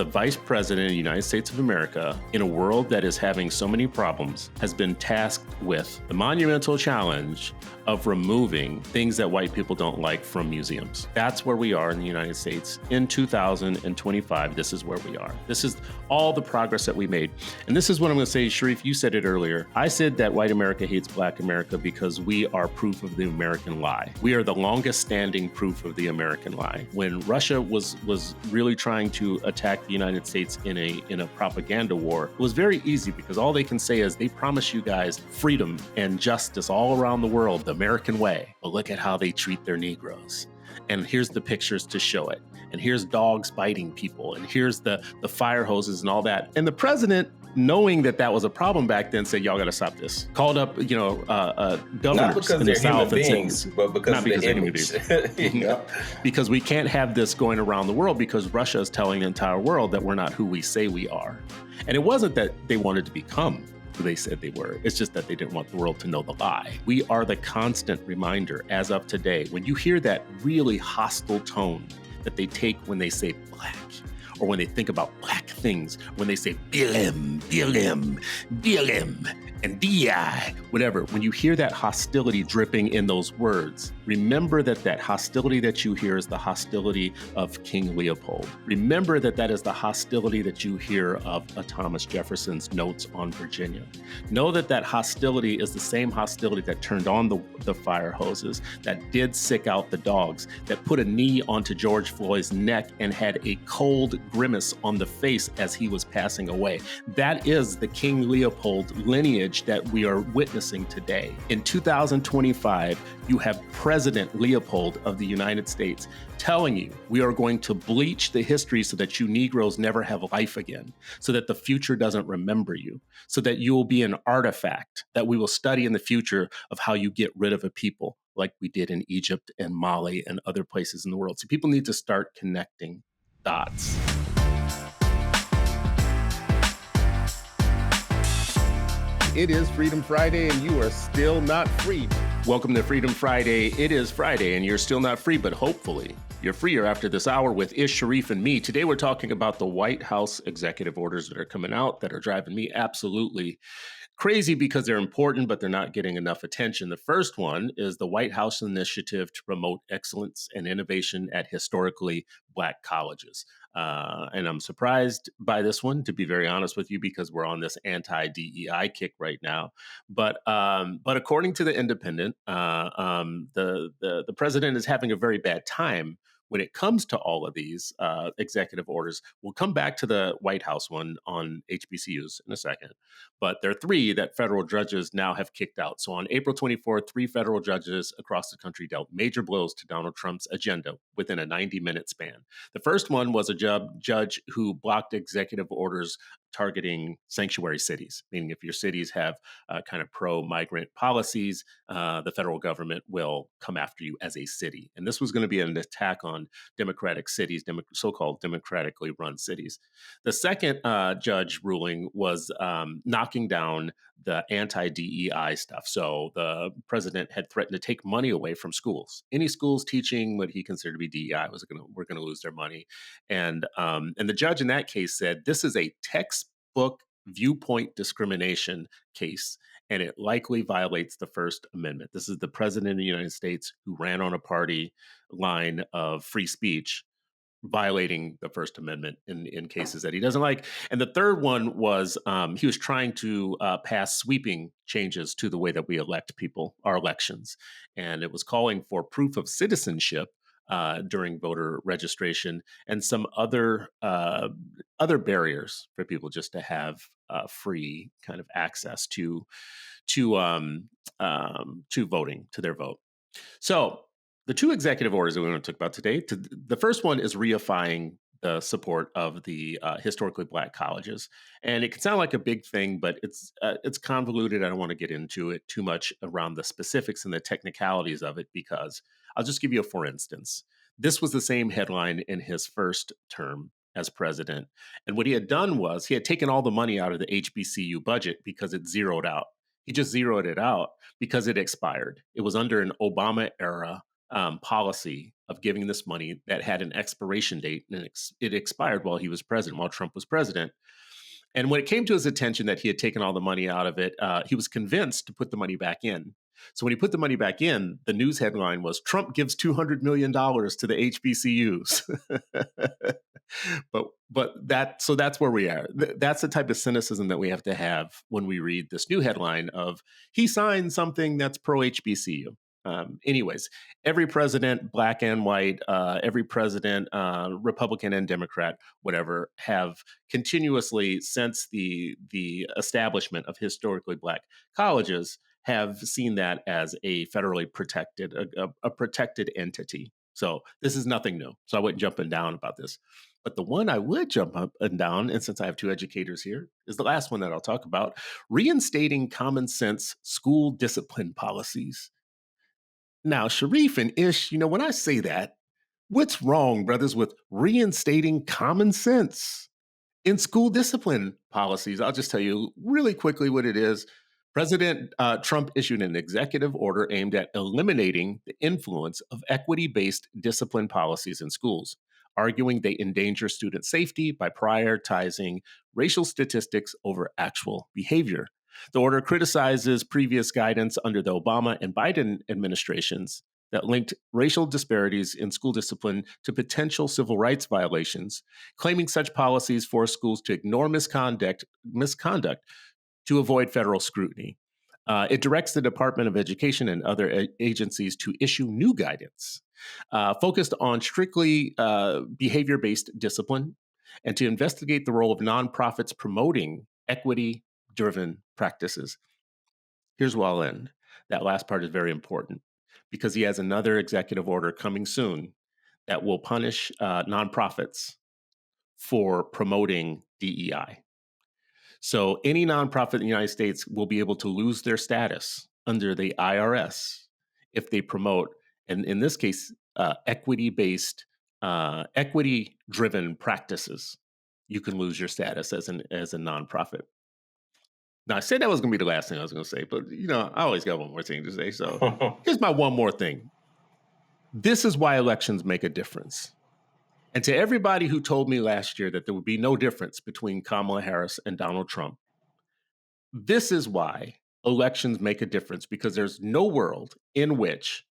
The Vice President of the United States of America, in a world that is having so many problems, has been tasked with the monumental challenge of removing things that white people don't like from museums. That's where we are in the United States. In 2025, this is where we are. This is all the progress that we made. And this is what I'm going to say, Sharif, you said it earlier. I said that white America hates black America because we are proof of the American lie. We are the longest standing proof of the American lie. When Russia was really trying to attack the United States in a propaganda war, it was very easy because all they can say is they promise you guys freedom and justice all around the world, the American way. But look at how they treat their Negroes. And here's the pictures to show it. And here's dogs biting people. And here's the fire hoses and all that. And the president, knowing that that was a problem back then, said, y'all got to stop this. Called up, governors in the South and beings, but because not because of the image. Yeah. Because we can't have this going around the world because Russia is telling the entire world that we're not who we say we are. And it wasn't that they wanted to become who they said they were. It's just that they didn't want the world to know the lie. We are the constant reminder as of today. When you hear that really hostile tone that they take when they say black, or when they think about black things, when they say BLM, and DI, whatever, when you hear that hostility dripping in those words, remember that that hostility that you hear is the hostility of King Leopold. Remember that that is the hostility that you hear of Thomas Jefferson's notes on Virginia. Know that that hostility is the same hostility that turned on the fire hoses, that did sick out the dogs, that put a knee onto George Floyd's neck and had a cold grimace on the face as he was passing away. That is the King Leopold lineage that we are witnessing today. In 2025, you have President Leopold of the United States telling you we are going to bleach the history so that you Negroes never have life again, so that the future doesn't remember you, so that you will be an artifact that we will study in the future of how you get rid of a people like we did in Egypt and Mali and other places in the world. So people need to start connecting dots. It is Freedom Friday and you are still not free. Welcome to Freedom Friday. It is Friday and you're still not free, but hopefully you're freer after this hour with Sharif and me. Today we're talking about the White House executive orders that are coming out that are driving me absolutely crazy because they're important, but they're not getting enough attention. The first one is the White House initiative to promote excellence and innovation at historically Black colleges. And I'm surprised by this one, to be very honest with you, because we're on this anti-DEI kick right now. But according to the Independent, the president is having a very bad time when it comes to all of these executive orders. We'll come back to the White House one on HBCUs in a second. But there are three that federal judges now have kicked out. So on April 24th, 3 federal judges across the country dealt major blows to Donald Trump's agenda within a 90-minute span. The first one was a judge who blocked executive orders targeting sanctuary cities, meaning if your cities have kind of pro-migrant policies, the federal government will come after you as a city. And this was going to be an attack on democratic cities, so-called democratically run cities. The second judge ruling was knocking down the anti-DEI stuff. So the president had threatened to take money away from schools. Any schools teaching what he considered to be DEI were going to lose their money. And the judge in that case said, this is a textbook viewpoint discrimination case, and it likely violates the First Amendment. This is the president of the United States who ran on a party line of free speech, violating the First Amendment in cases that he doesn't like. And the third one was he was trying to pass sweeping changes to the way that we elect people, our elections. And it was calling for proof of citizenship during voter registration and some other barriers for people just to have free kind of access to voting, to their vote. So the 2 executive orders that we want to talk about today, the first one is reifying the support of the historically Black colleges. And it can sound like a big thing, but it's convoluted. I don't want to get into it too much around the specifics and the technicalities of it, because I'll just give you a for instance. This was the same headline in his first term as president. And what he had done was he had taken all the money out of the HBCU budget because it zeroed out. He just zeroed it out because it expired. It was under an Obama era policy of giving this money that had an expiration date, and it expired while he was president, while Trump was president. And when it came to his attention that he had taken all the money out of it, he was convinced to put the money back in. So when he put the money back in, the news headline was Trump gives $200 million to the HBCUs. So that's where we are. That's the type of cynicism that we have to have when we read this new headline of he signed something that's pro HBCU. Anyways, every president, black and white, every president, Republican and Democrat, whatever, have continuously, since the establishment of historically black colleges, have seen that as a federally protected, a protected entity. So this is nothing new. So I wouldn't jump and down about this. But the one I would jump up and down, and since I have two educators here, is the last one that I'll talk about: reinstating common sense school discipline policies. Now, Sharif and Ish, when I say that, what's wrong, brothers, with reinstating common sense in school discipline policies? I'll just tell you really quickly what it is. President Trump issued an executive order aimed at eliminating the influence of equity-based discipline policies in schools, arguing they endanger student safety by prioritizing racial statistics over actual behavior. The order criticizes previous guidance under the Obama and Biden administrations that linked racial disparities in school discipline to potential civil rights violations, claiming such policies force schools to ignore misconduct to avoid federal scrutiny. It directs the Department of Education and other agencies to issue new guidance focused on strictly behavior-based discipline and to investigate the role of nonprofits promoting equity-driven practices. Here's where I'll end. That last part is very important because he has another executive order coming soon that will punish nonprofits for promoting DEI. So any nonprofit in the United States will be able to lose their status under the IRS if they promote, and in this case, equity-based, equity-driven practices. You can lose your status as a nonprofit. Now, I said that was going to be the last thing I was going to say, but I always got one more thing to say. So here's my one more thing. This is why elections make a difference. And to everybody who told me last year that there would be no difference between Kamala Harris and Donald Trump, this is why elections make a difference, because there's no world in which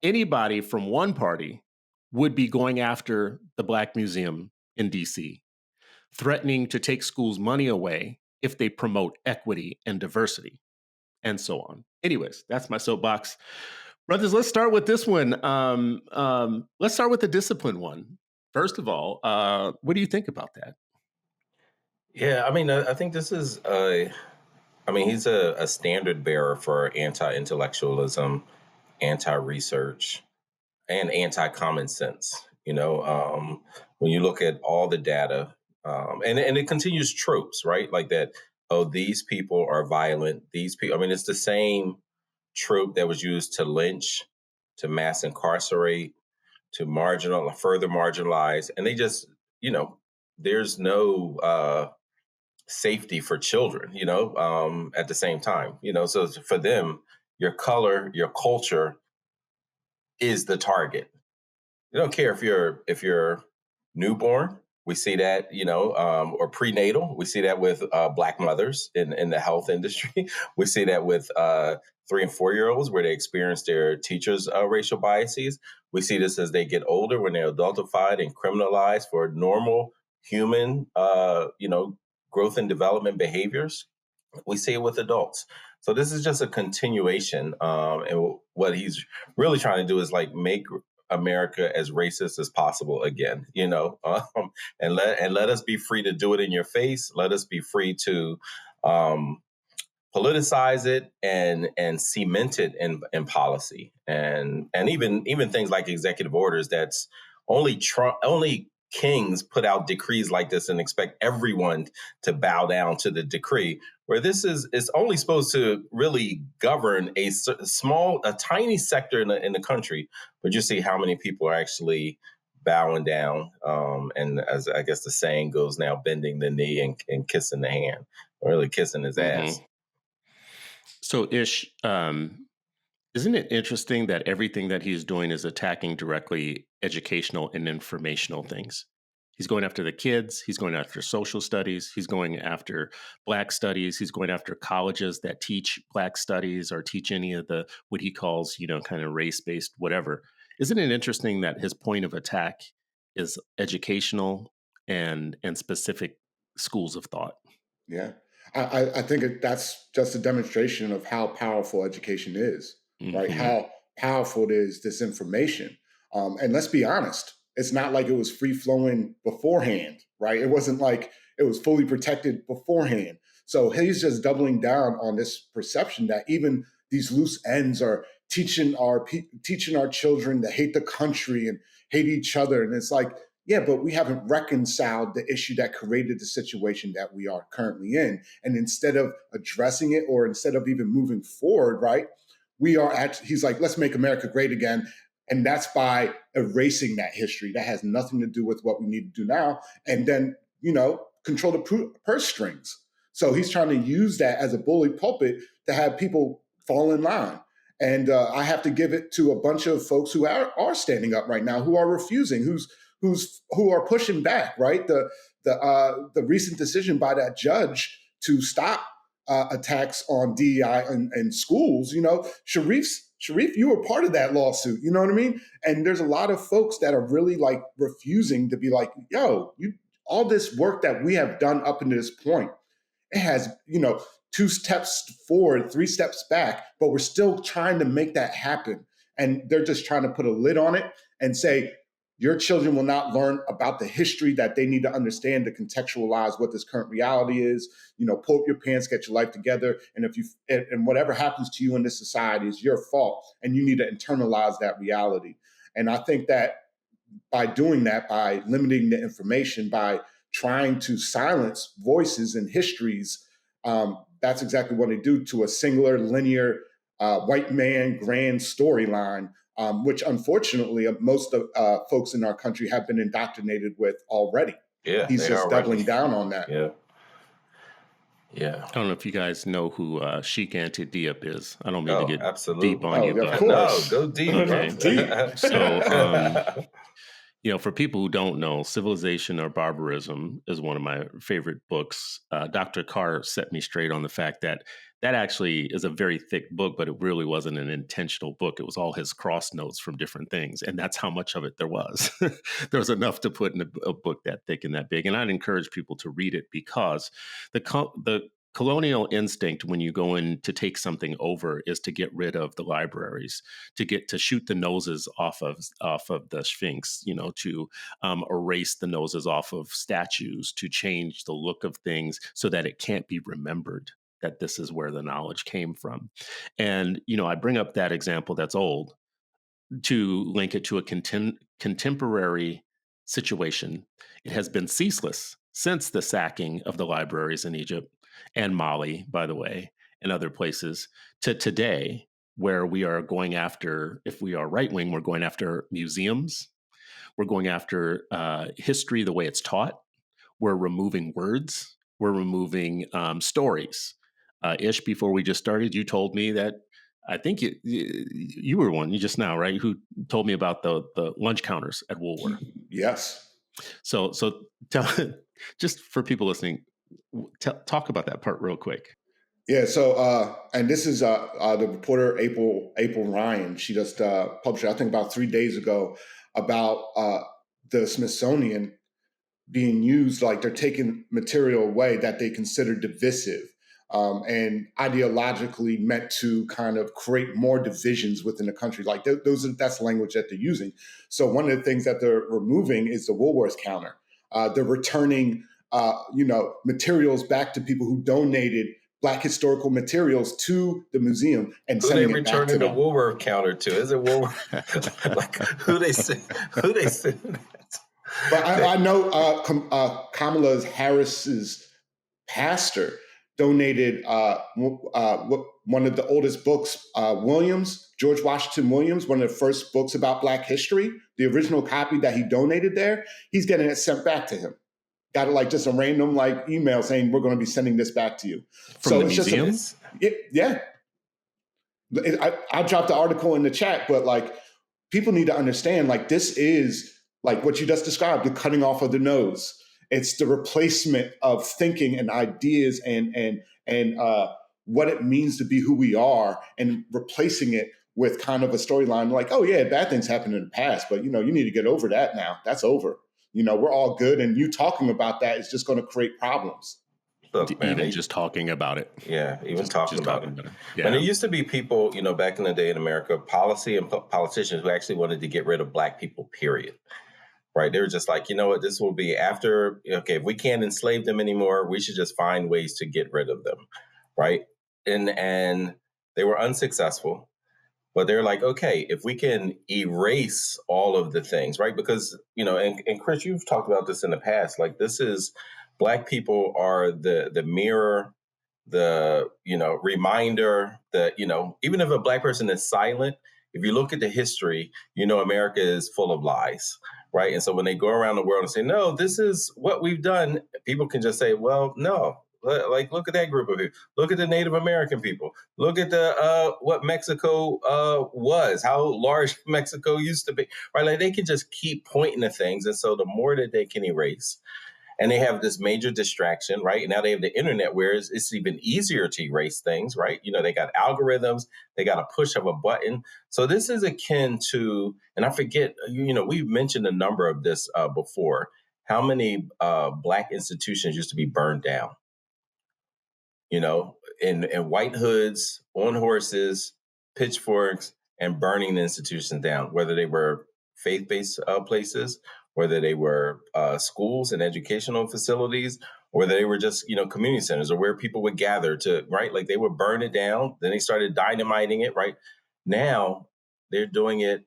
anybody from one party would be going after the Black Museum in DC, threatening to take schools' money away if they promote equity and diversity, and so on. Anyways, that's my soapbox. Brothers, let's start with this one. Let's start with the discipline one. First of all, what do you think about that? Yeah, I think this is, he's a standard bearer for anti-intellectualism, anti-research, and anti-common sense. When you look at all the data, and it continues tropes, right? Like that, oh, these people are violent. These people, it's the same trope that was used to lynch, to mass incarcerate, to further marginalize. And they just, there's no safety for children, at the same time, so for them, your color, your culture is the target. You don't care if you're newborn. We see that, or prenatal. We see that with Black mothers in the health industry. We see that with 3 and 4-year-olds where they experience their teachers' racial biases. We see this as they get older when they're adultified and criminalized for normal human, growth and development behaviors. We see it with adults. So this is just a continuation. And what he's really trying to do is make America as racist as possible again, and let us be free to do it in your face. Let us be free to politicize it and cement it in policy, and even things like executive orders. That's only kings put out decrees like this and expect everyone to bow down to the decree, where this is only supposed to really govern a tiny sector in the country. But you see how many people are actually bowing down, and as I guess the saying goes now, bending the knee and kissing the hand, or really kissing his ass. So Ish, Isn't it interesting that everything that he's doing is attacking directly educational and informational things? He's going after the kids, he's going after social studies, he's going after Black studies, he's going after colleges that teach Black studies or teach any of the what he calls, kind of race-based whatever. Isn't it interesting that his point of attack is educational and specific schools of thought? Yeah. I think that's just a demonstration of how powerful education is, right? Hmm. How powerful it is, this information. And let's be honest, it's not like it was free flowing beforehand, right? It wasn't like it was fully protected beforehand. So he's just doubling down on this perception that even these loose ends are teaching our children to hate the country and hate each other. And it's like, yeah, but we haven't reconciled the issue that created the situation that we are currently in. And instead of addressing it or instead of even moving forward, right, he's like, let's make America great again. And that's by erasing that history. That has nothing to do with what we need to do now. And then, control the purse strings. So he's trying to use that as a bully pulpit to have people fall in line. And I have to give it to a bunch of folks who are standing up right now, who are refusing, who are pushing back, right? The recent decision by that judge to stop attacks on DEI and schools, Sharif, you were part of that lawsuit, you know what I mean? And there's a lot of folks that are really like refusing to be like, yo, all this work that we have done up until this point, it has, 2 steps forward, 3 steps back, but we're still trying to make that happen. And they're just trying to put a lid on it and say, your children will not learn about the history that they need to understand to contextualize what this current reality is. Pull up your pants, get your life together. And and whatever happens to you in this society is your fault. And you need to internalize that reality. And I think that by doing that, by limiting the information, by trying to silence voices and histories, that's exactly what they do to a singular, linear, white man grand storyline, which unfortunately most of folks in our country have been indoctrinated with already. Yeah, He's just doubling down on that. Yeah. Yeah. I don't know if you guys know who Sheik Anti-Diop is. I don't mean to get absolutely. deep on you, of but course. No, go deep. Okay. Deep. So, for people who don't know, Civilization or Barbarism is one of my favorite books. Dr. Carr set me straight on the fact that actually is a very thick book, but it really wasn't an intentional book. It was all his cross notes from different things. And that's how much of it there was. There was enough to put in a book that thick and that big. And I'd encourage people to read it because the colonial instinct when you go in to take something over is to get rid of the libraries, to shoot the noses off of the Sphinx, to erase the noses off of statues, to change the look of things so that it can't be remembered that this is where the knowledge came from. And, I bring up that example that's old to link it to a contemporary situation. It has been ceaseless since the sacking of the libraries in Egypt and Mali, by the way, and other places, to today, where we are going after, if we are right wing, we're going after museums. We're going after history the way it's taught. We're removing words. We're removing stories. Ish, before we just started, you told me that I think you were one, you just now, right? Who told me about the lunch counters at Woolworth. Yes. So tell, just for people listening, talk about that part real quick. Yeah. So, and this is the reporter April Ryan. She just published, I think, about 3 days ago about the Smithsonian being used, like they're taking material away that they consider divisive and ideologically meant to kind of create more divisions within the country. Like that's the language that they're using. So one of the things that they're removing is the Woolworth counter. They're returning, materials back to people who donated Black historical materials to the museum and who sending they it back to returning the them. Woolworth counter to? Is it Woolworth? Like who they send that? But I know Kamala Harris's pastor donated one of the oldest books, George Washington Williams, one of the first books about Black history, the original copy that he donated there. He's getting it sent back to him. Got it like just a random email saying, we're going to be sending this back to you. From the museum? Yeah. I dropped the article in the chat, but like people need to understand, like this is like what you just described, the cutting off of the nose. It's the replacement of thinking and ideas and what it means to be who we are, and replacing it with kind of a storyline like, oh yeah, bad things happened in the past, but you know, you need to get over that now. That's over. You know, we're all good, and you talking about that is just going to create problems. Look, man, Even just talking about it. yeah, even Just talking about talking it. about it. And Yeah. there used to be people, you know, back in the day in America, policy and politicians who actually wanted to get rid of Black people, period. Right? They were just like, you know what, this will be after, okay, if we can't enslave them anymore, we should just find ways to get rid of them. Right? And they were unsuccessful. But they're like, okay, if we can erase all of the things, right? Because, you know, and Chris, you've talked about this in the past. Like, this is Black people are the mirror, the, you know, reminder that, you know, even if a Black person is silent, if you look at the history, you know, America is full of lies, right? And so when they go around the world and say, no, this is what we've done, people can just say, well, no. Like, look at that group of people. Look at the Native American people. Look at the what Mexico was, how large Mexico used to be, right? Like, they can just keep pointing to things, and so the more that they can erase, and they have this major distraction, right? And now they have the internet, where it's even easier to erase things, right? You know, they got algorithms, they got a push of a button. So this is akin to, and I forget, you know, we've mentioned a number of this before. How many Black institutions used to be burned down? You know, in white hoods, on horses, pitchforks, and burning the institutions down, whether they were faith-based places, whether they were schools and educational facilities, or whether they were just, you know, community centers or where people would gather to, right? Like, they would burn it down. Then they started dynamiting it, right? Now they're doing it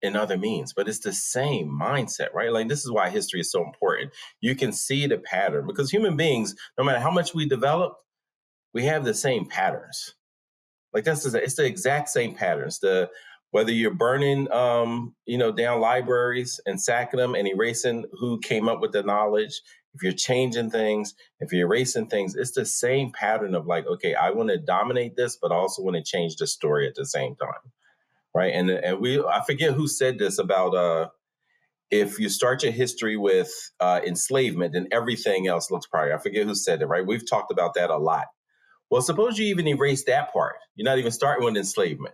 in other means, but it's the same mindset, right? Like, this is why history is so important. You can see the pattern, because human beings, no matter how much we develop, we have the same patterns. Like, it's the exact same patterns. Whether you're burning, you know, down libraries and sacking them and erasing who came up with the knowledge, if you're changing things, if you're erasing things, it's the same pattern of like, okay, I want to dominate this, but I also want to change the story at the same time, right? And I forget who said this about if you start your history with enslavement, then everything else looks prior. I forget who said it, right? We've talked about that a lot. Well, suppose you even erase that part. You're not even starting with enslavement.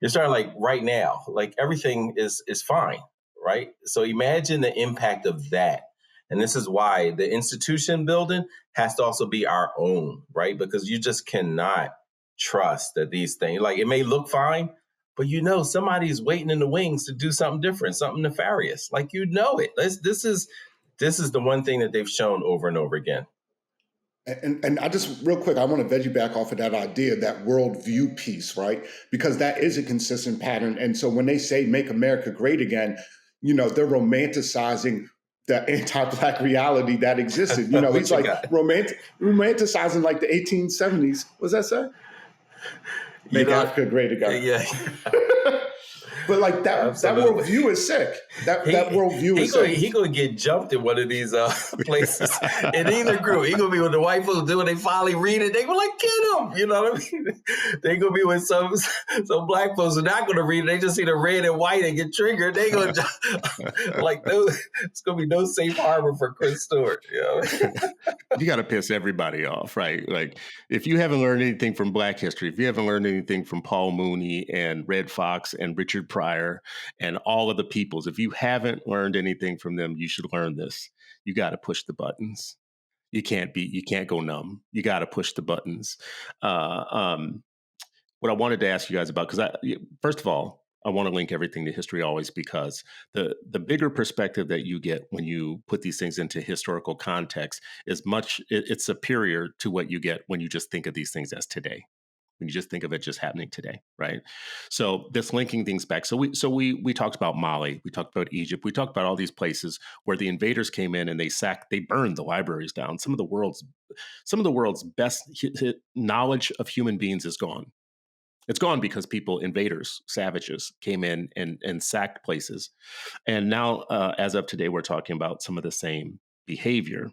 You're starting like right now. Like, everything is fine, right? So imagine the impact of that. And this is why the institution building has to also be our own, right? Because you just cannot trust that these things, like, it may look fine, but you know somebody's waiting in the wings to do something different, something nefarious. Like, you know it. This is the one thing that they've shown over and over again. And I just, real quick, I want to veg you back off of that idea, that worldview piece, right? Because that is a consistent pattern. And so when they say make America great again, you know, they're romanticizing the anti-Black reality that existed. You know, he's like romanticizing like the 1870s. What's that say? Make Africa great again. Yeah. But like that worldview is sick. That worldview is sick. He gonna get jumped in one of these places in either group. He gonna be with the white folks do when they finally read it. They gonna like, get him. You know what I mean? They gonna be with some black folks who are not gonna read it. They just see the red and white and get triggered. They gonna like, no, it's gonna be no safe harbor for Chris Stewart. You know? You got to piss everybody off, right? Like, if you haven't learned anything from Black history, if you haven't learned anything from Paul Mooney and Red Fox and Richard Pryor and all of the peoples, if you haven't learned anything from them, you should learn this. You got to push the buttons. You can't go numb. You got to push the buttons. What I wanted to ask you guys about, because first of all, I want to link everything to history always, because the bigger perspective that you get when you put these things into historical context is it's superior to what you get when you just think of these things as today, when you just think of it just happening today, right? So this linking things back. So we talked about Mali, we talked about Egypt, we talked about all these places where the invaders came in and they burned the libraries down. Some of the world's best knowledge of human beings is gone. It's gone because invaders, savages came in and sacked places. And now, as of today, we're talking about some of the same behavior.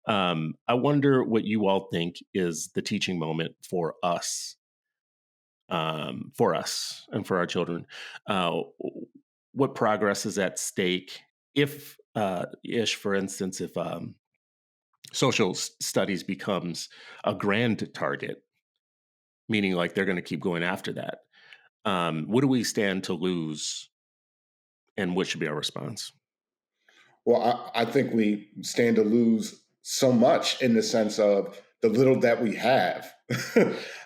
I wonder what you all think is the teaching moment for us for us and for our children. What progress is at stake if, for instance, if social studies becomes a grand target, meaning like they're going to keep going after that? What do we stand to lose, and what should be our response? Well, I think we stand to lose so much in the sense of the little that we have.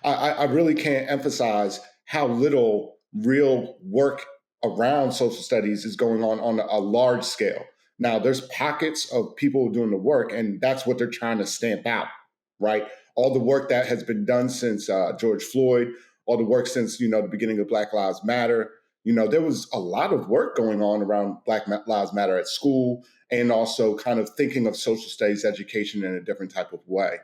I really can't emphasize how little real work around social studies is going on a large scale. Now, there's pockets of people doing the work, and that's what they're trying to stamp out, right? All the work that has been done since George Floyd, all the work since, the beginning of Black Lives Matter. There was a lot of work going on around Black Lives Matter at school, and also kind of thinking of social studies education in a different type of way.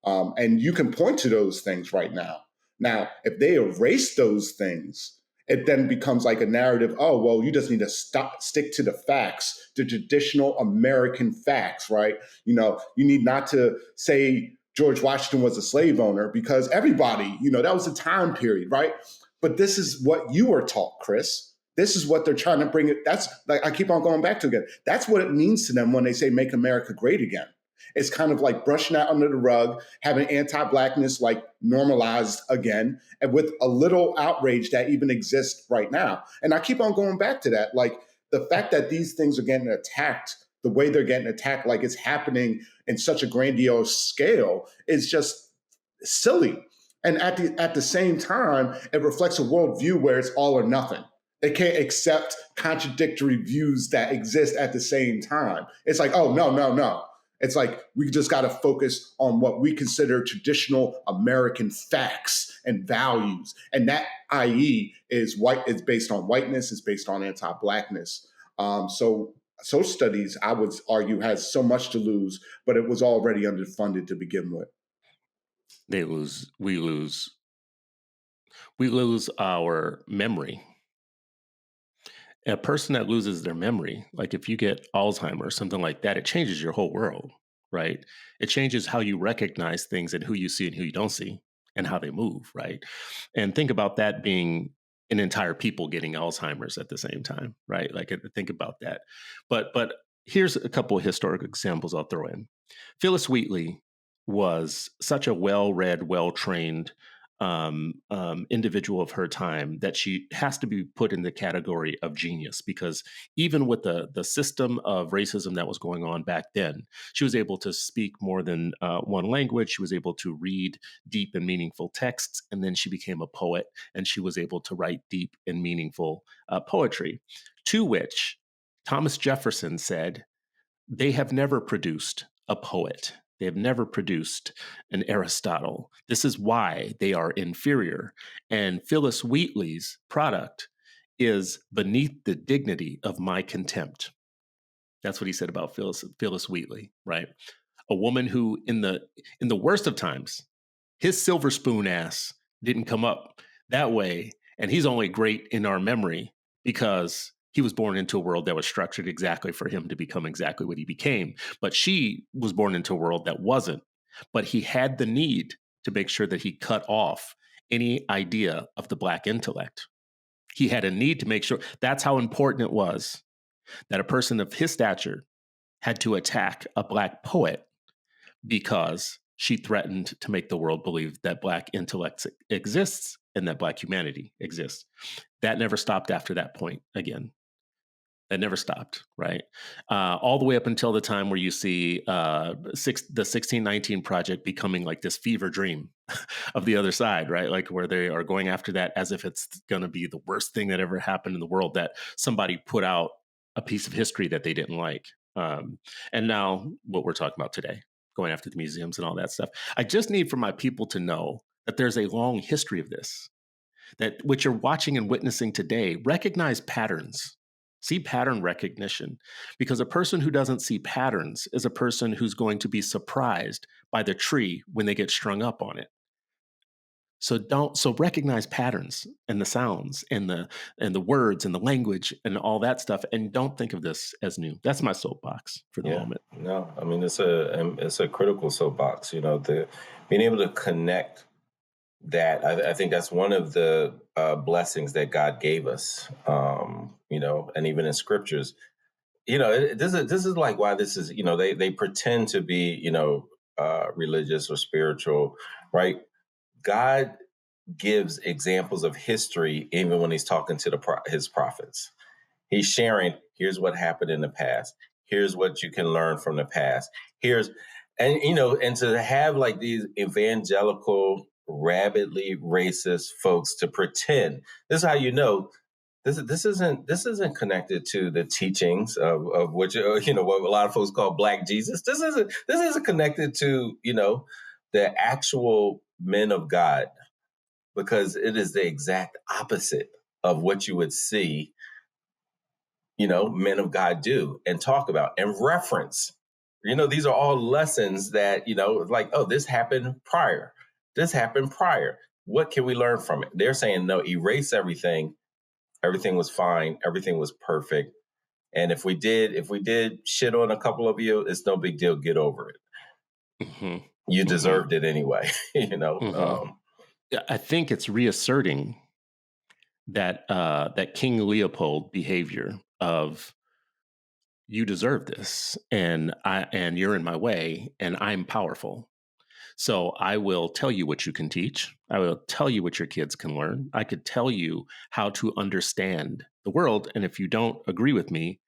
And you can point to those things right now. Now, if they erase those things, it then becomes like a narrative. Oh, well, you just need to stick to the facts, the traditional American facts, right? You need not to say George Washington was a slave owner, because everybody, that was a time period, right? But this is what you were taught, Chris. This is what they're trying to bring it. That's like I keep on going back to again. That's what it means to them when they say make America great again. It's kind of like brushing that under the rug, having anti-Blackness like normalized again, and with a little outrage that even exists right now. And I keep on going back to that. Like the fact that these things are getting attacked the way they're getting attacked, like it's happening in such a grandiose scale, is just silly. And at the same time, it reflects a worldview where it's all or nothing. They can't accept contradictory views that exist at the same time. It's like, oh, no. It's like we just got to focus on what we consider traditional American facts and values. And that, i.e., is based on whiteness, is based on anti-Blackness. So social studies, I would argue, has so much to lose, but it was already underfunded to begin with. We lose our memory. A person that loses their memory, like if you get Alzheimer's, something like that, it changes your whole world, right? It changes how you recognize things and who you see and who you don't see and how they move, right? And think about that being an entire people getting Alzheimer's at the same time, right? Like think about that. But here's a couple of historic examples I'll throw in. Phyllis Wheatley was such a well-read, well-trained individual of her time that she has to be put in the category of genius, because even with the system of racism that was going on back then, she was able to speak more than one language. She was able to read deep and meaningful texts, and then she became a poet, and she was able to write deep and meaningful poetry, to which Thomas Jefferson said, they have never produced a poet. They have never produced an Aristotle. This is why they are inferior. And Phyllis Wheatley's product is beneath the dignity of my contempt. That's what he said about Phyllis Wheatley, right? A woman who, in the worst of times, his silver spoon ass didn't come up that way. And he's only great in our memory because he was born into a world that was structured exactly for him to become exactly what he became. But she was born into a world that wasn't. But he had the need to make sure that he cut off any idea of the Black intellect. He had a need to make sure. That's how important it was that a person of his stature had to attack a Black poet, because she threatened to make the world believe that Black intellect exists and that Black humanity exists. That never stopped after that point again. That never stopped, right? All the way up until the time where you see the 1619 Project becoming like this fever dream of the other side, right? Like where they are going after that as if it's going to be the worst thing that ever happened in the world, that somebody put out a piece of history that they didn't like. And now what we're talking about today, going after the museums and all that stuff. I just need for my people to know that there's a long history of this, that what you're watching and witnessing today, recognize patterns. See pattern recognition, because a person who doesn't see patterns is a person who's going to be surprised by the tree when they get strung up on it. So recognize patterns and the sounds and the words and the language and all that stuff, and don't think of this as new. That's my soapbox for the moment. No, I mean it's a critical soapbox. Being able to connect that I think that's one of the blessings that God gave us, and even in scriptures, this is like why this is, they pretend to be, religious or spiritual, right? God gives examples of history even when he's talking to his prophets. He's sharing, here's what happened in the past. Here's what you can learn from the past. And to have like these evangelical, rabidly racist folks to pretend, this is how you know this isn't connected to the teachings of which what a lot of folks call Black Jesus. This isn't connected to the actual men of God, because it is the exact opposite of what you would see men of God do and talk about and reference. These are all lessons that like, oh, this happened prior. This happened prior. What can we learn from it? They're saying no, erase everything. Everything was fine. Everything was perfect. And if we did shit on a couple of you, it's no big deal. Get over it. Mm-hmm. You deserved it anyway. Mm-hmm. I think it's reasserting that King Leopold behavior of you deserve this, and you're in my way, and I'm powerful. So I will tell you what you can teach. I will tell you what your kids can learn. I could tell you how to understand the world. And if you don't agree with me,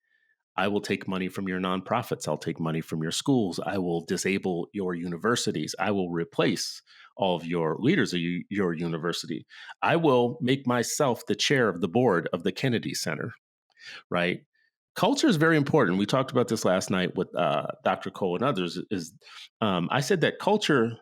I will take money from your nonprofits. I'll take money from your schools. I will disable your universities. I will replace all of your leaders of your university. I will make myself the chair of the board of the Kennedy Center, right? Culture is very important. We talked about this last night with Dr. Cole and others. I said that culture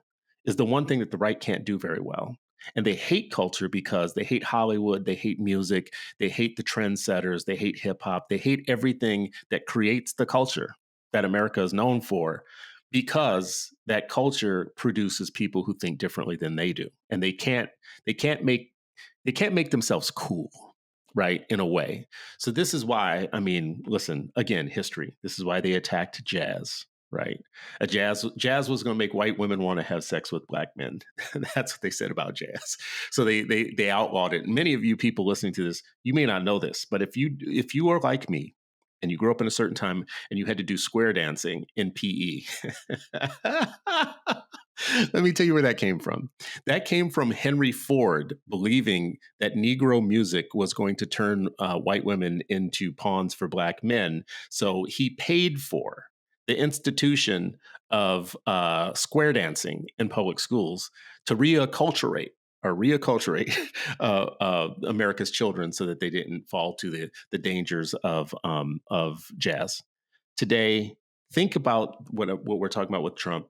is the one thing that the right can't do very well. And they hate culture because they hate Hollywood, they hate music, they hate the trendsetters, they hate hip hop, they hate everything that creates the culture that America is known for, because that culture produces people who think differently than they do. And they can't make themselves cool, right, in a way. So this is why, I mean, listen, again, history. This is why they attacked jazz, right? Jazz was going to make white women want to have sex with Black men. That's what they said about jazz. So they outlawed it. And many of you people listening to this, you may not know this, but if you are like me and you grew up in a certain time and you had to do square dancing in PE, let me tell you where that came from. That came from Henry Ford believing that Negro music was going to turn white women into pawns for Black men. So he paid for the institution of square dancing in public schools to reacculturate America's children so that they didn't fall to the dangers of jazz. Today, think about what we're talking about with Trump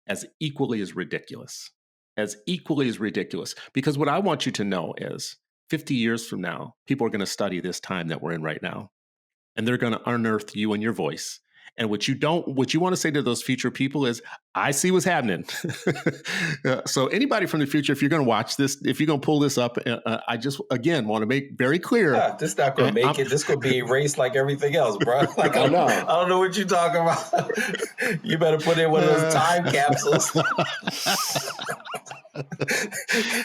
as equally as ridiculous. Because what I want you to know is 50 years from now, people are going to study this time that we're in right now, and they're going to unearth you and your voice. And what you want to say to those future people is, I see what's happening. So anybody from the future, if you're going to watch this, if you're going to pull this up, I just, again, want to make very clear. This is not going to make it. This could be erased like everything else, bro. Like, I don't know what you're talking about. You better put in one of those time capsules.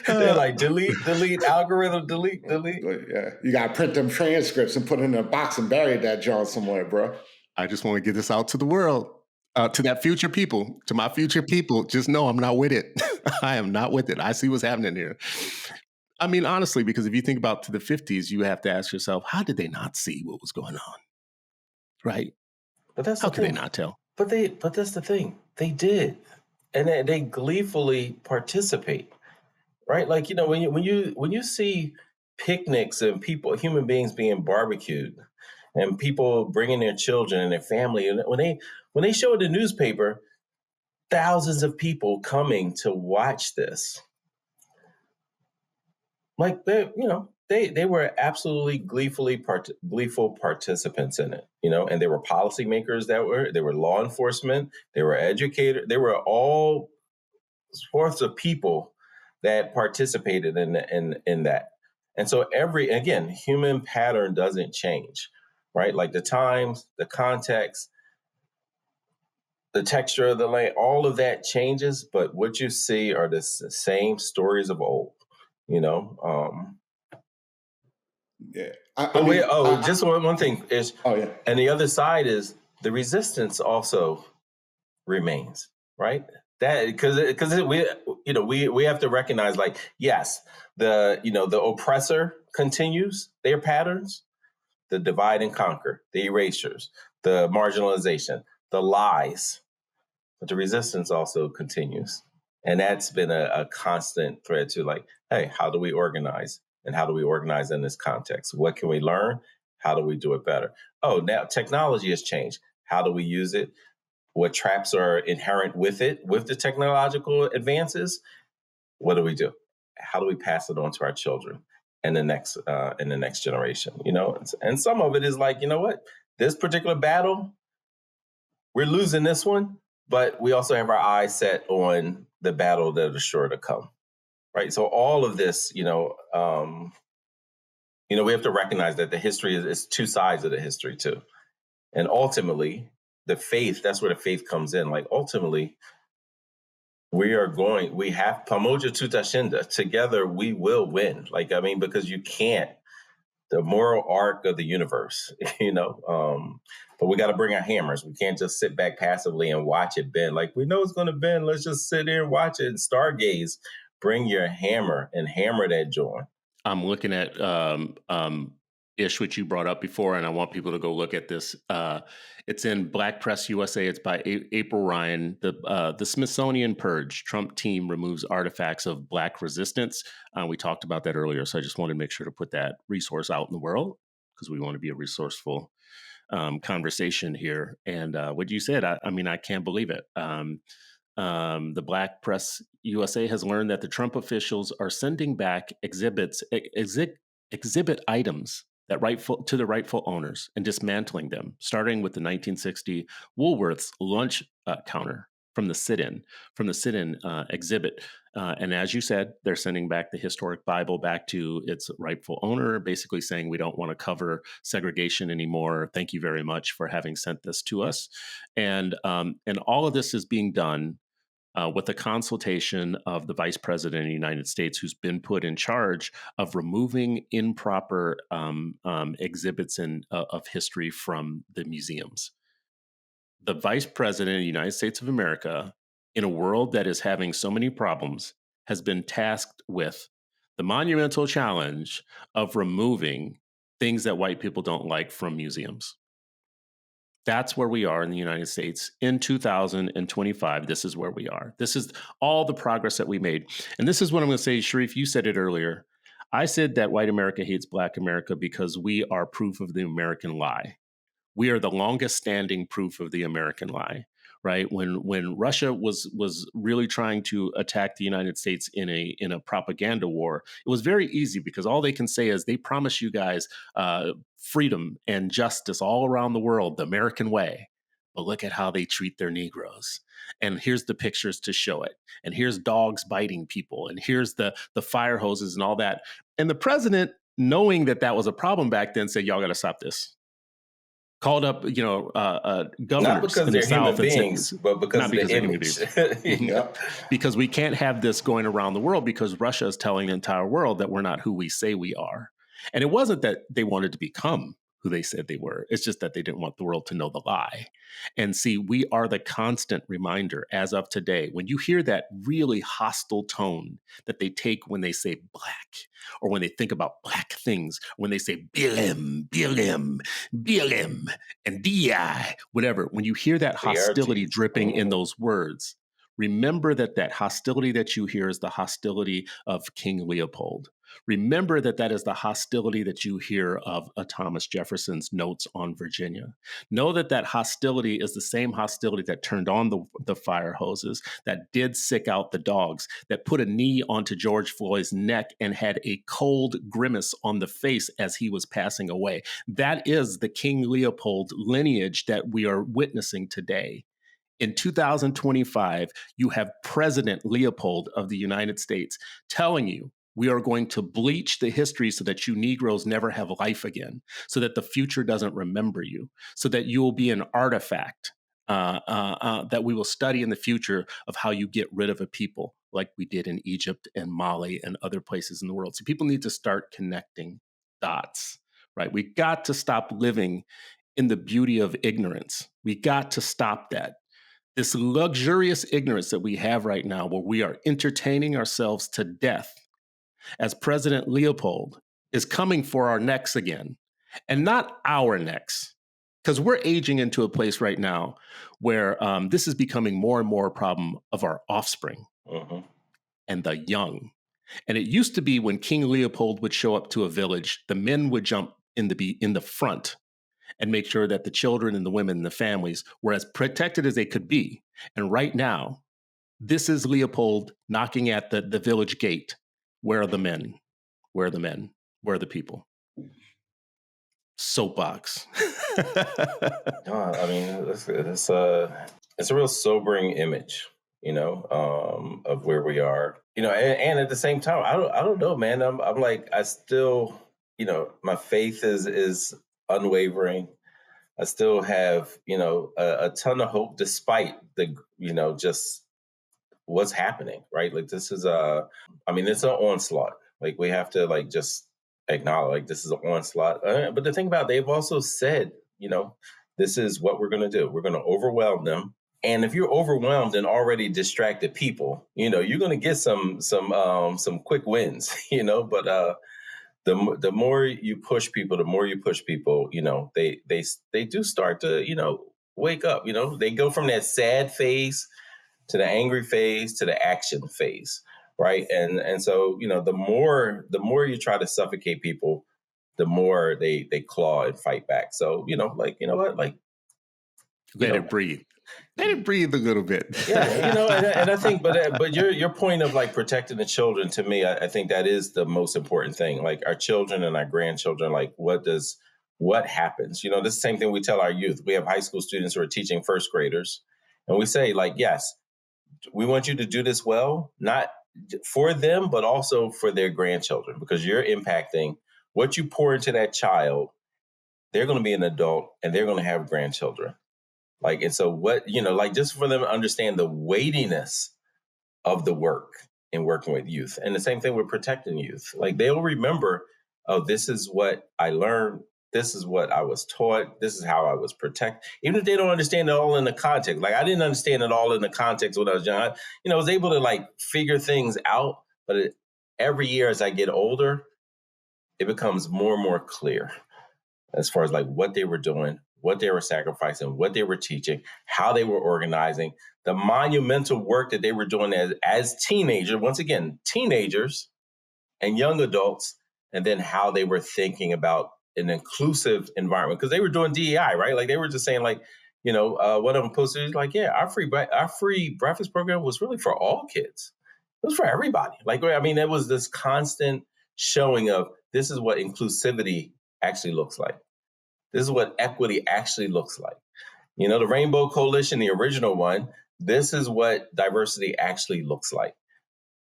They're like, delete, algorithm, delete. Yeah, you got to print them transcripts and put it in a box and bury that John somewhere, bro. I just want to get this out to the world, to my future people. Just know I'm not with it. I am not with it. I see what's happening here. I mean, honestly, because if you think about to the 50s, you have to ask yourself, how did they not see what was going on? Right? But that's how could they not tell? But that's the thing. They did. And they gleefully participate. Right? Like, when you see picnics and human beings being barbecued, and people bringing their children and their family, and when they show it in the newspaper, thousands of people coming to watch this, like they were absolutely gleeful participants in it, and there were policymakers they were law enforcement, they were educators, they were all sorts of people that participated in that. And so again, human pattern doesn't change. Right? Like the times, the context, the texture of the land, all of that changes, but what you see are the same stories of old, you know. Yeah. Just one thing is, Oh yeah. and the other side is the resistance also remains, right? That because we have to recognize, like, yes, the oppressor continues their patterns, the divide and conquer, the erasures, the marginalization, the lies, but the resistance also continues. And that's been a constant thread to, like, hey, how do we organize? And how do we organize in this context? What can we learn? How do we do it better? Oh, now technology has changed. How do we use it? What traps are inherent with it, with the technological advances? What do we do? How do we pass it on to our children and the next generation? And some of it is like, you know what? This particular battle, we're losing this one, but we also have our eyes set on the battle that is sure to come, right? So all of this, we have to recognize that the history is two sides of the history too. And ultimately, the faith, that's where the faith comes in. Like, ultimately, we have Pamoja Tutashinda. Together, we will win. Like, I mean, because you can't, the moral arc of the universe, but we got to bring our hammers. We can't just sit back passively and watch it bend. Like, we know it's going to bend. Let's just sit there and watch it and stargaze. Bring your hammer and hammer that joint. I'm looking at Ish, which you brought up before, and I want people to go look at this. It's in Black Press USA. It's by April Ryan. The Smithsonian Purge. Trump team removes artifacts of Black resistance. We talked about that earlier, so I just wanted to make sure to put that resource out in the world because we want to be a resourceful conversation here. And what you said, I can't believe it. The Black Press USA has learned that the Trump officials are sending back exhibit items to the rightful owners and dismantling them, starting with the 1960 Woolworths lunch counter from the sit-in exhibit. And as you said, they're sending back the historic Bible back to its rightful owner, basically saying we don't want to cover segregation anymore. Thank you very much for having sent this to us. And all of this is being done with the consultation of the Vice President of the United States, who's been put in charge of removing improper exhibits of history from the museums. The Vice President of the United States of America, in a world that is having so many problems, has been tasked with the monumental challenge of removing things that white people don't like from museums. That's where we are in the United States in 2025. This is where we are. This is all the progress that we made. And this is what I'm going to say, Sharif, you said it earlier. I said that white America hates Black America because we are proof of the American lie. We are the longest standing proof of the American lie, right? When Russia was really trying to attack the United States in a propaganda war, it was very easy because all they can say is they promise you guys freedom and justice all around the world, the American way. But look at how they treat their Negroes. And here's the pictures to show it. And here's dogs biting people. And here's the fire hoses and all that. And the president, knowing that was a problem back then, said, y'all got to stop this. Called up, governors not because in they're the South human beings, but because of the image. Yep. Because we can't have this going around the world because Russia is telling the entire world that we're not who we say we are. And it wasn't that they wanted to become who they said they were. It's just that they didn't want the world to know the lie. And see, we are the constant reminder as of today. When you hear that really hostile tone that they take when they say Black, or when they think about Black things, when they say BLM, and DI, whatever, when you hear that hostility dripping in those words, remember that hostility that you hear is the hostility of King Leopold. Remember that is the hostility that you hear of Thomas Jefferson's notes on Virginia. Know that hostility is the same hostility that turned on the fire hoses, that did sick out the dogs, that put a knee onto George Floyd's neck and had a cold grimace on the face as he was passing away. That is the King Leopold lineage that we are witnessing today. In 2025, you have President Leopold of the United States telling you, we are going to bleach the history so that you Negroes never have life again, so that the future doesn't remember you, so that you will be an artifact that we will study in the future of how you get rid of a people like we did in Egypt and Mali and other places in the world. So people need to start connecting dots, right? We got to stop living in the beauty of ignorance. We got to stop that. This luxurious ignorance that we have right now, where we are entertaining ourselves to death as President Leopold is coming for our necks again, and not our necks, because we're aging into a place right now where this is becoming more and more a problem of our offspring and the young. And it used to be when King Leopold would show up to a village, the men would jump in the front and make sure that the children and the women and the families were as protected as they could be. And right now, this is Leopold knocking at the village gate. Where are the men? Where are the men? Where are the people? Soapbox. I mean, it's a real sobering image, of where we are, and at the same time, I don't know, man. I'm like, I still, my faith is unwavering. I still have, a ton of hope despite the, just what's happening, right? Like this is it's an onslaught. Like we have to just acknowledge like this is an onslaught. But the thing about it, they've also said, this is what we're going to do. We're going to overwhelm them. And if you're overwhelmed and already distracted people, you're going to get some quick wins, but the more you push people, they do start to, wake up, they go from that sad phase to the angry phase to the action phase. Right. And so, the more you try to suffocate people, the more they claw and fight back. So, what, let it breathe. Let it breathe a little bit. Yeah, and I think, but your point of protecting the children, to me, I think that is the most important thing. Like our children and our grandchildren, what happens? This is the same thing we tell our youth. We have high school students who are teaching first graders, and we say yes, we want you to do this well, not for them, but also for their grandchildren, because you're impacting what you pour into that child. They're going to be an adult and they're going to have grandchildren. And so what, just for them to understand the weightiness of the work in working with youth. And the same thing with protecting youth. They'll remember, oh, this is what I learned. This is what I was taught. This is how I was protected. Even if they don't understand it all in the context. I didn't understand it all in the context when I was young. I was able to figure things out. But every year as I get older, it becomes more and more clear as far as what they were doing, what they were sacrificing, what they were teaching, how they were organizing, the monumental work that they were doing as teenagers, once again, teenagers and young adults, and then how they were thinking about an inclusive environment. Because they were doing DEI, right? They were just saying one of them posted, our free breakfast program was really for all kids. It was for everybody. There was this constant showing of this is what inclusivity actually looks like. This is what equity actually looks like. The Rainbow Coalition, the original one, this is what diversity actually looks like.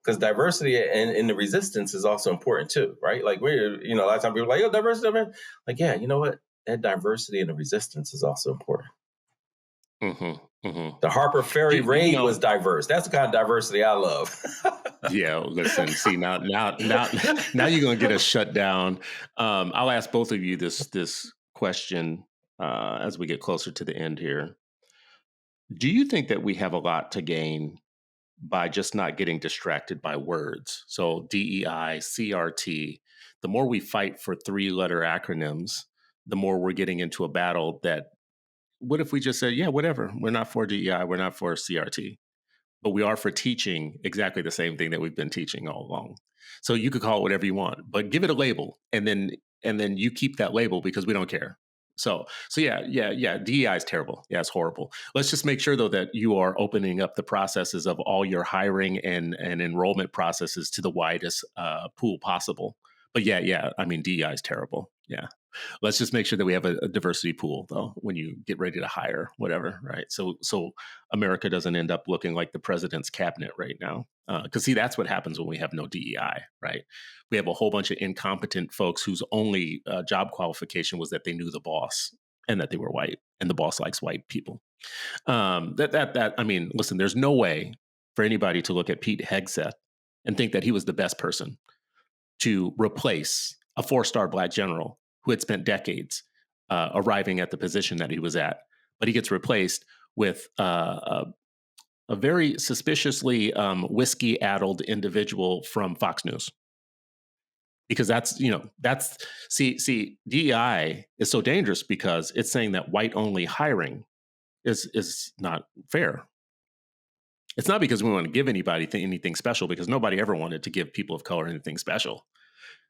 Because diversity and the resistance is also important too, right? We're, a lot of times people are oh, diversity. Yeah, you know what? That diversity and the resistance is also important. The Harper Ferry raid was diverse. That's the kind of diversity I love. Yeah, listen. See now you're gonna get us shut down. I'll ask both of you this question as we get closer to the end here. Do you think that we have a lot to gain by just not getting distracted by words? So DEI, CRT, the more we fight for 3-letter acronyms, the more we're getting into a battle that, what if we just said, yeah, whatever, we're not for DEI, we're not for CRT, but we are for teaching exactly the same thing that we've been teaching all along. So you could call it whatever you want, but give it a label, and then you keep that label because we don't care. So yeah, DEI is terrible. Yeah, it's horrible. Let's just make sure though that you are opening up the processes of all your hiring and enrollment processes to the widest pool possible. But yeah, DEI is terrible. Yeah. Let's just make sure that we have a diversity pool, though, when you get ready to hire, whatever, right? So America doesn't end up looking like the president's cabinet right now. Because, see, that's what happens when we have no DEI, right? We have a whole bunch of incompetent folks whose only job qualification was that they knew the boss. and that they were white, and the boss likes white people. I mean, listen, there's no way for anybody to look at Pete Hegseth and think that he was the best person to replace a 4-star Black general who had spent decades arriving at the position that he was at. But he gets replaced with a very suspiciously whiskey-addled individual from Fox News. Because DEI is so dangerous because it's saying that white-only hiring is not fair. It's not because we want to give anybody anything special, because nobody ever wanted to give people of color anything special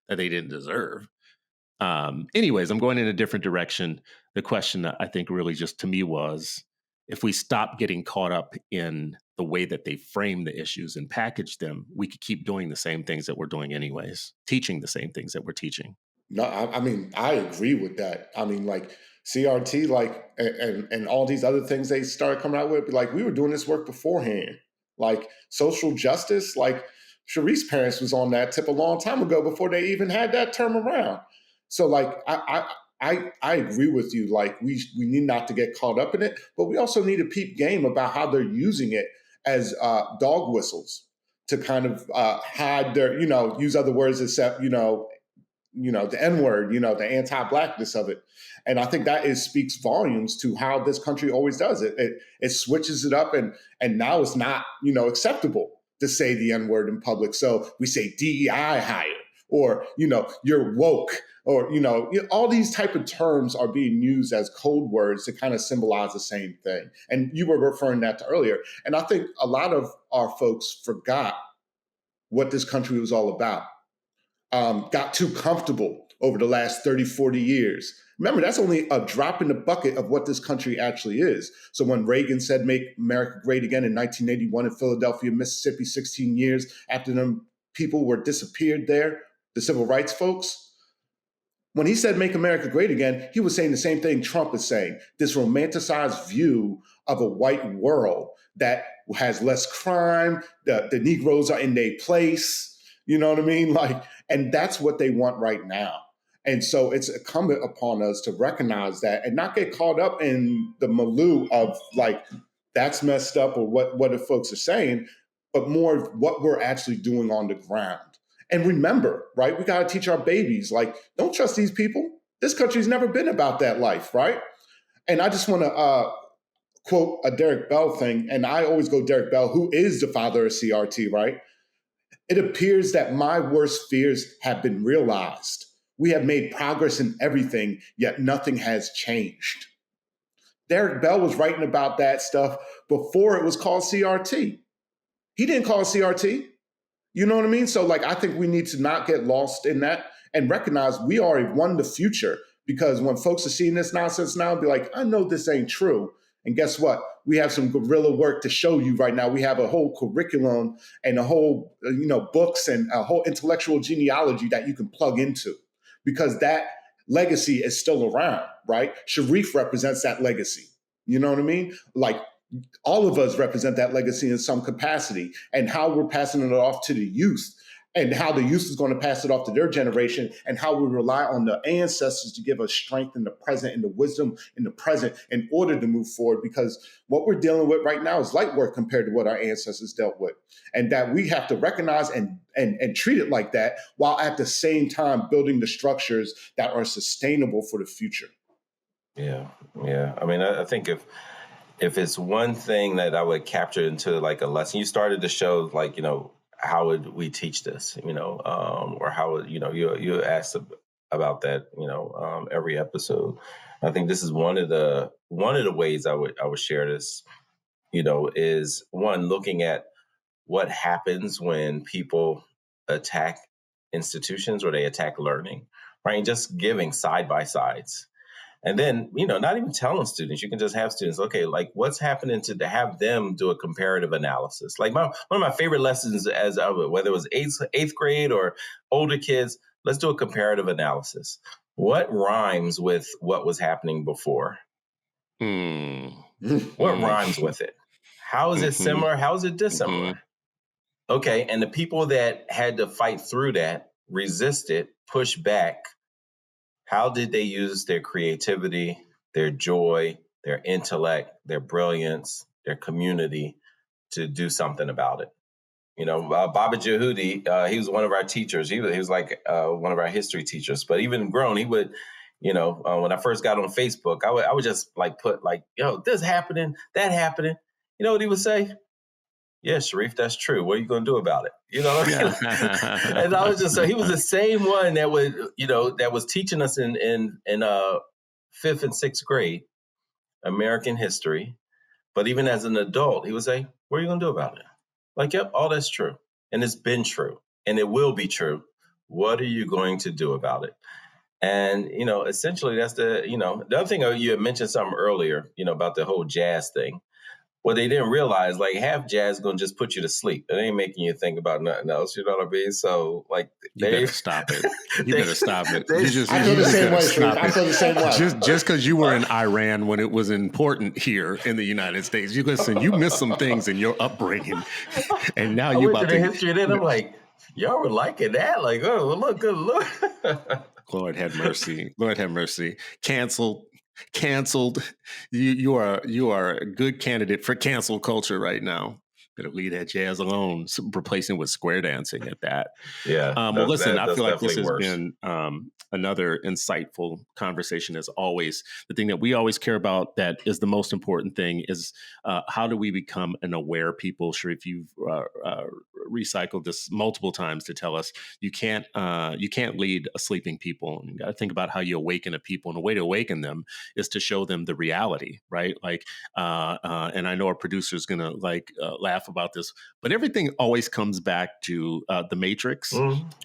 that they didn't deserve. Anyways, I'm going in a different direction. The question that I think really just to me was, if we stop getting caught up in the way that they frame the issues and package them, we could keep doing the same things that we're doing anyways, teaching the same things that we're teaching. No, I mean, I agree with that. I mean, like CRT, like, and all these other things they started coming out with, like, we were doing this work beforehand. Like social justice, like Sharif's parents was on that tip a long time ago before they even had that term around. So, like, I agree with you. Like, we need not to get caught up in it, but we also need to peep game about how they're using it as dog whistles to kind of hide their, use other words except, the N-word, the anti-Blackness of it. And I think that speaks volumes to how this country always does it. It switches it up, and now it's not, acceptable to say the N-word in public. So we say DEI hire, or, you're woke, or, all these type of terms are being used as code words to kind of symbolize the same thing. And you were referring that to earlier. And I think a lot of our folks forgot what this country was all about. Got too comfortable over the last 30, 40 years. Remember, that's only a drop in the bucket of what this country actually is. So when Reagan said, "Make America Great Again" in 1981 in Philadelphia, Mississippi, 16 years after them people were disappeared there, the civil rights folks, when he said "Make America Great Again," he was saying the same thing Trump is saying, this romanticized view of a white world that has less crime, the Negroes are in their place, you know what I mean? Like, and that's what they want right now. And so it's incumbent upon us to recognize that and not get caught up in the milieu of like, that's messed up or what the folks are saying, but more of what we're actually doing on the ground. And remember, right, we got to teach our babies, like, don't trust these people. This country's never been about that life, right? And I just want to quote a Derek Bell thing, and I always go Derek Bell, who is the father of CRT, right? It appears that my worst fears have been realized. We have made progress in everything, yet nothing has changed. Derek Bell was writing about that stuff before it was called CRT. He didn't call it CRT. You know what I mean? So, like, I think we need to not get lost in that and recognize we are one the future, because when folks are seeing this nonsense now, be like, I know this ain't true. And guess what? We have some guerrilla work to show you right now. We have a whole curriculum and a whole, books and a whole intellectual genealogy that you can plug into, because that legacy is still around, right? Sharif represents that legacy. You know what I mean? Like, all of us represent that legacy in some capacity, and how we're passing it off to the youth, and how the youth is going to pass it off to their generation, and how we rely on the ancestors to give us strength in the present and the wisdom in the present in order to move forward, because what we're dealing with right now is light work compared to what our ancestors dealt with, and that we have to recognize and treat it like that, while at the same time building the structures that are sustainable for the future. Yeah. I mean, I think if it's one thing that I would capture into like a lesson, you started to show like, how would we teach this, or how would, you asked about that, every episode. I think this is one of the ways I would share this, is one, looking at what happens when people attack institutions or they attack learning, right? And just giving side by sides. And then, not even telling students, you can just have students, okay, like what's happening to have them do a comparative analysis. Like one of my favorite lessons whether it was eighth grade or older kids, let's do a comparative analysis. What rhymes with what was happening before? What rhymes with it? How is it similar? How is it dissimilar? Okay, and the people that had to fight through that, resist it, push back, how did they use their creativity, their joy, their intellect, their brilliance, their community to do something about it. Baba Jehudi, he was one of our teachers. He was like one of our history teachers. But even grown, he would, when I first got on Facebook, I would just like put like, this happening, that happening. You know what he would say? Yeah, Sharif, that's true. What are you going to do about it? You know what I mean? Yeah. And I was just so he was the same one that would, that was teaching us in 5th and 6th grade American history. But even as an adult, he would say, what are you going to do about it? Like, yep, all that's true. And it's been true. And it will be true. What are you going to do about it? And, essentially that's the other thing you had mentioned something earlier, about the whole jazz thing. What they didn't realize, like half jazz is going to just put you to sleep. It ain't making you think about nothing else. You know what I mean? So like, you better stop it. You better stop it. I feel the same way, Sharif. I feel the same way. Just because you were in Iran when it was important here in the United States, you missed some things in your upbringing, and now you about to the history. Then I'm like, y'all were liking that? Like, oh, well, look, good look. Lord have mercy. Lord have mercy. Canceled. You are a good candidate for cancel culture right now. Better leave that jazz alone. Replacing with square dancing at that. Yeah. Well, listen, I feel like this has been another insightful conversation. As always, the thing that we always care about, that is the most important thing, is how do we become an aware people? Sharif, you've recycled this multiple times to tell us you can't lead a sleeping people. You got to think about how you awaken a people, and the way to awaken them is to show them the reality, right? Like, and I know our producer is going to laugh about this, but everything always comes back to the Matrix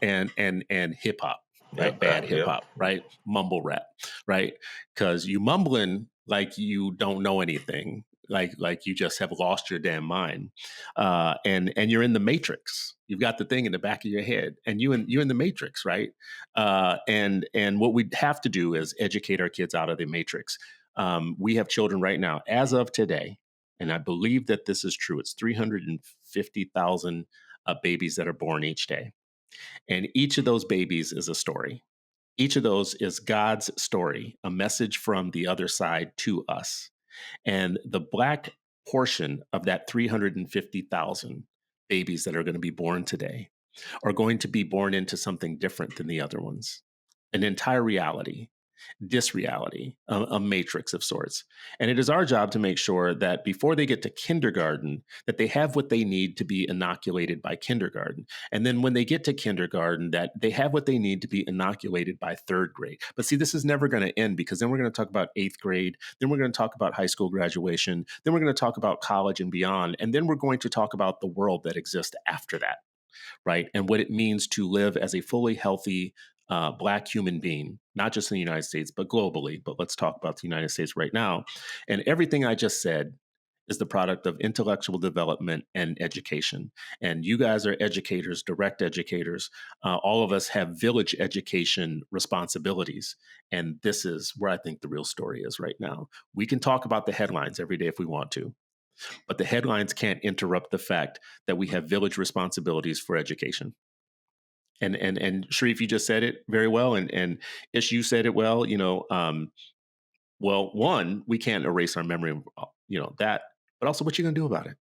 and hip hop. Right? Bad hip hop, right? Mumble rap, right? Because you mumbling like you don't know anything, like you just have lost your damn mind, and you're in the Matrix. You've got the thing in the back of your head, and you're in the Matrix, right? And what we have to do is educate our kids out of the Matrix. We have children right now, as of today, and I believe that this is true. It's 350,000 babies that are born each day. And each of those babies is a story. Each of those is God's story, a message from the other side to us. And the Black portion of that 350,000 babies that are going to be born today are going to be born into something different than the other ones, an entire reality. Disreality, a matrix of sorts. And it is our job to make sure that before they get to kindergarten, that they have what they need to be inoculated by kindergarten. And then when they get to kindergarten, that they have what they need to be inoculated by 3rd grade. But see, this is never going to end, because then we're going to talk about 8th grade. Then we're going to talk about high school graduation. Then we're going to talk about college and beyond. And then we're going to talk about the world that exists after that, right? And what it means to live as a fully healthy Black human being, not just in the United States, but globally. But let's talk about the United States right now. And everything I just said is the product of intellectual development and education. And you guys are educators, direct educators. All of us have village education responsibilities. And this is where I think the real story is right now. We can talk about the headlines every day if we want to, but the headlines can't interrupt the fact that we have village responsibilities for education. And Sharif, you just said it very well, and Ish, you said it well. Well, one, we can't erase our memory of that, but also, what you gonna do about it?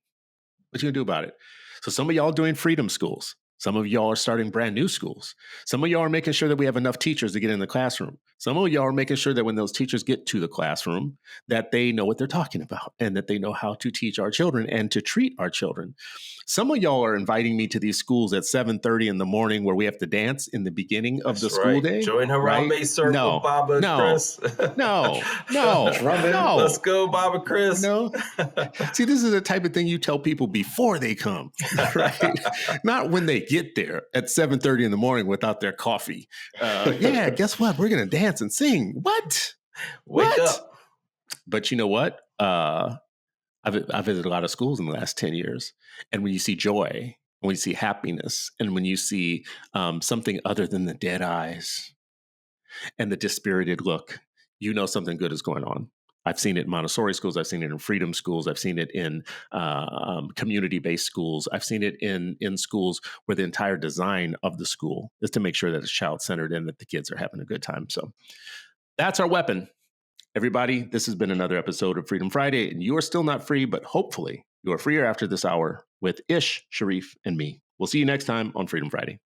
What you gonna do about it? So some of y'all doing freedom schools. Some of y'all are starting brand new schools. Some of y'all are making sure that we have enough teachers to get in the classroom. Some of y'all are making sure that when those teachers get to the classroom, that they know what they're talking about and that they know how to teach our children and to treat our children. Some of y'all are inviting me to these schools at 7:30 in the morning where we have to dance in the beginning of the school day. Join Harambe Circle, Baba Chris. No. Let's go, Baba Chris. See, this is the type of thing you tell people before they come, right? Not when they get there at 7:30 in the morning without their coffee. Yeah, guess what? We're going to dance and sing. What? Wake up. But you know what? I've visited a lot of schools in the last 10 years. And when you see joy, when you see happiness, and when you see something other than the dead eyes and the dispirited look, you know something good is going on. I've seen it in Montessori schools. I've seen it in freedom schools. I've seen it in community-based schools. I've seen it in schools where the entire design of the school is to make sure that it's child-centered and that the kids are having a good time. So that's our weapon. Everybody, this has been another episode of Freedom Friday, and you are still not free, but hopefully you are freer after this hour with Ish, Sharif, and me. We'll see you next time on Freedom Friday.